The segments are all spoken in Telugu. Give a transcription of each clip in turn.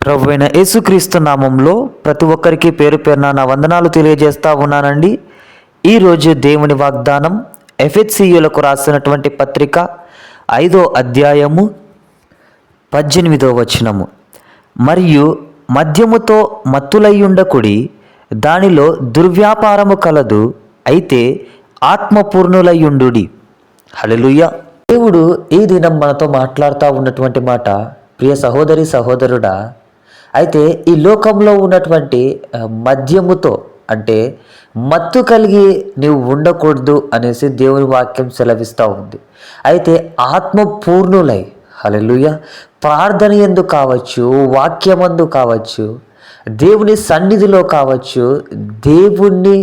ప్రభువైన యేసుక్రీస్తు నామంలో ప్రతి ఒక్కరికి పేరు పేరున నా వందనాలు తెలియజేస్తా ఉన్నానండి. ఈరోజు దేవుని వాగ్దానం ఎఫెసీయులకు రాసినటువంటి పత్రిక 5వ అధ్యాయము 18వ వచనము. మరియు మద్యముతో మత్తులయ్యుండకుడి, దానిలో దుర్వ్యాపారము కలదు, అయితే ఆత్మపూర్ణులయ్యుండుడి. హల్లెలూయా. దేవుడు ఈ దినం మనతో మాట్లాడుతూ ఉన్నటువంటి మాట, ప్రియ సహోదరి సహోదరుడా, అయితే ఈ లోకంలో ఉన్నటువంటి మద్యముతో అంటే మత్తు కలిగి నీవు ఉండకూడదు అనేసి దేవుని వాక్యం సెలవిస్తూ ఉంది. అయితే ఆత్మపూర్ణులై, హల్లెలూయా, ప్రార్థన యందు కావచ్చు, వాక్యమందు కావచ్చు, దేవుని సన్నిధిలో కావచ్చు, దేవుణ్ణి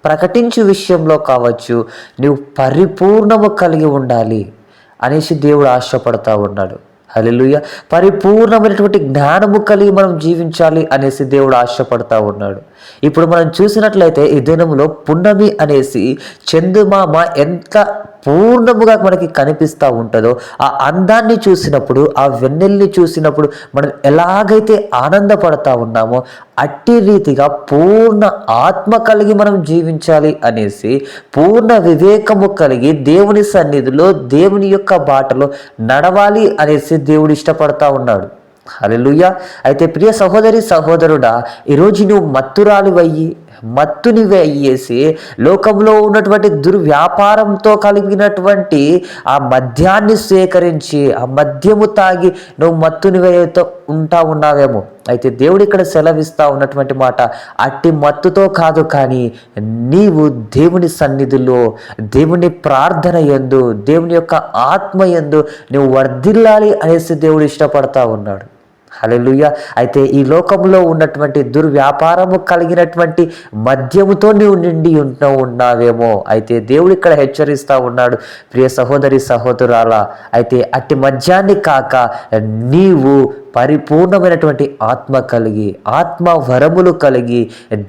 ప్రకటించు విషయంలో కావచ్చు, నీవు పరిపూర్ణము కలిగి ఉండాలి అనేసి దేవుడు ఆశపడతా ఉన్నాడు. హల్లెలూయా. పరిపూర్ణమైనటువంటి జ్ఞానము కలిగి మనం జీవించాలి అనేసి దేవుడు ఆశపడతా ఉన్నాడు. ఇప్పుడు మనం చూసినట్లయితే ఈ దినంలో పున్నమి అనేసి చందమామ ఎంత పూర్ణముగా మనకి కనిపిస్తూ ఉంటుందో, ఆ అందాన్ని చూసినప్పుడు, ఆ వెన్నెల్ని చూసినప్పుడు మనం ఎలాగైతే ఆనందపడతా ఉన్నామో అట్టి రీతిగా పూర్ణ ఆత్మ కలిగి మనం జీవించాలి అనేసి, పూర్ణ వివేకము కలిగి దేవుని సన్నిధిలో దేవుని యొక్క బాటలో నడవాలి అనేసి దేవుడు ఇష్టపడతా ఉన్నాడు. హల్లెలూయా. అయితే ప్రియ సహోదరి సహోదరుడా, ఈరోజు నువ్వు మత్తురాలివయ్యి, మత్తుని వేయేసి లోకంలో ఉన్నటువంటి దుర్వ్యాపారంతో కలిగినటువంటి ఆ మద్యాన్ని సేకరించి ఆ మద్యము తాగి నువ్వు మత్తుని వేయతో ఉంటా ఉన్నావేమో. అయితే దేవుడు ఇక్కడ సెలవిస్తా ఉన్నటువంటి మాట, అట్టి మత్తుతో కాదు, కానీ నీవు దేవుని సన్నిధిలో, దేవుని ప్రార్థన యందు, దేవుని యొక్క ఆత్మ యందు నువ్వు వర్ధిల్లాలి అనేసి దేవుడు ఇష్టపడతా ఉన్నాడు. హల్లెలూయా. అయితే ఈ లోకంలో ఉన్నటువంటి దుర్వ్యాపారము కలిగినటువంటి మద్యముతో నీవు నిండి ఉన్నావేమో. అయితే దేవుడు ఇక్కడ హెచ్చరిస్తూ ఉన్నాడు, ప్రియ సహోదరి సహోదరులారా, అయితే అట్టి మద్యాన్ని కాక నీవు పరిపూర్ణమైనటువంటి ఆత్మ కలిగి, ఆత్మ వరములు కలిగి,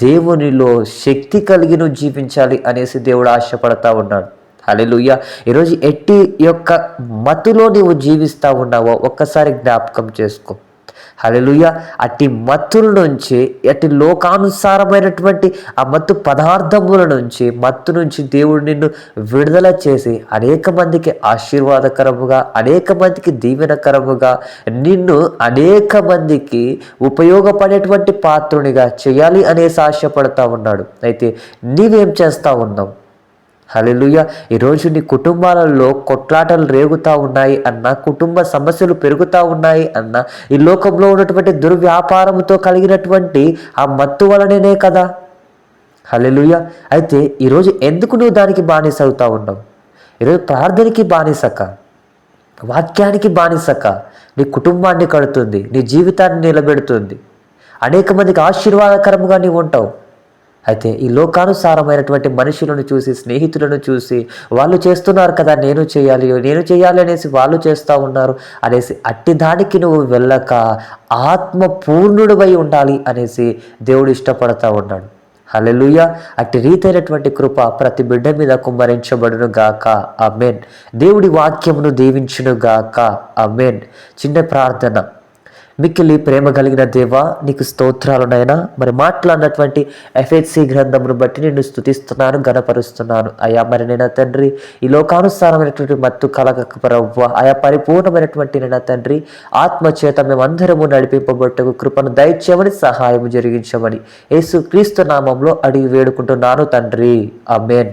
దేవునిలో శక్తి కలిగి నువ్వు జీవించాలి అనేసి దేవుడు ఆశపడతా ఉన్నాడు. హల్లెలూయా. ఈరోజు ఎట్టి యొక్క మత్తులో నీవు జీవిస్తూ ఉన్నావో ఒక్కసారి జ్ఞాపకం చేసుకో. హల్లెలూయా. అట్టి మత్తుల నుంచి, అట్టి లోకానుసారమైనటువంటి ఆ మత్తు పదార్థముల నుంచి, మత్తు నుంచి దేవుడు నిన్ను విడుదల చేసి అనేక మందికి ఆశీర్వాదకరముగా, అనేక మందికి దీవెనకరముగా, నిన్ను అనేక మందికి ఉపయోగపడేటువంటి పాత్రునిగా చేయాలి అనేసి ఆశపడతా ఉన్నాడు. అయితే నీవేం చేస్తూ ఉన్నావు? హల్లెలూయా. ఈరోజు నీ కుటుంబాలలో కొట్లాటలు రేగుతూ ఉన్నాయి అన్న, కుటుంబ సమస్యలు పెరుగుతూ ఉన్నాయి అన్న, ఈ లోకంలో ఉన్నటువంటి దుర్వ్యాపారంతో కలిగినటువంటి ఆ మత్తు వలననే కదా. హల్లెలూయా. అయితే ఈరోజు ఎందుకు నువ్వు దానికి బానిస అవుతా ఉన్నావు? ఈరోజు ప్రార్థనకి బానిసక, వాక్యానికి బానిసక నీ కుటుంబాన్ని కడుతుంది, నీ జీవితాన్ని నిలబెడుతుంది, అనేక మందికి ఆశీర్వాదకరంగా నీవు ఉంటావు. అయితే ఈ లోకానుసారమైనటువంటి మనుషులను చూసి, స్నేహితులను చూసి, వాళ్ళు చేస్తున్నారు కదా, నేను చేయాలి అనేసి వాళ్ళు చేస్తూ ఉన్నారు అనేసి అట్టి దానికి నువ్వు వెళ్ళక ఆత్మపూర్ణుడివై ఉండాలి అనేసి దేవుడు ఇష్టపడతా ఉన్నాడు. హల్లెలూయా. అట్టి రీతైనటువంటి కృప ప్రతి బిడ్డ మీద కుమ్మరించబడును గాక. ఆమేన్. దేవుడి వాక్యమును దీవించును గాక. ఆమేన్. చిన్న ప్రార్థన. మిక్కిలి ప్రేమ కలిగిన దేవా, నీకు స్తోత్రాలు నాయనా. మరి మాట్లాడినటువంటి ఎఫెసీ గ్రంథమును బట్టి నిన్ను స్తుతిస్తున్నాను, గణపరుస్తున్నాను అయా. మరి నేను తండ్రి, ఈ లోకానుసారమైనటువంటి మత్తు కలగక ప్రవ్వ, ఆయా పరిపూర్ణమైనటువంటి నేను తండ్రి ఆత్మచేత మేమందరము నడిపింపబట్టకు కృపను దయచేయమని, సహాయము జరిగించమని యేసు క్రీస్తు నామంలో అడిగి వేడుకుంటున్నాను తండ్రి. ఆమేన్.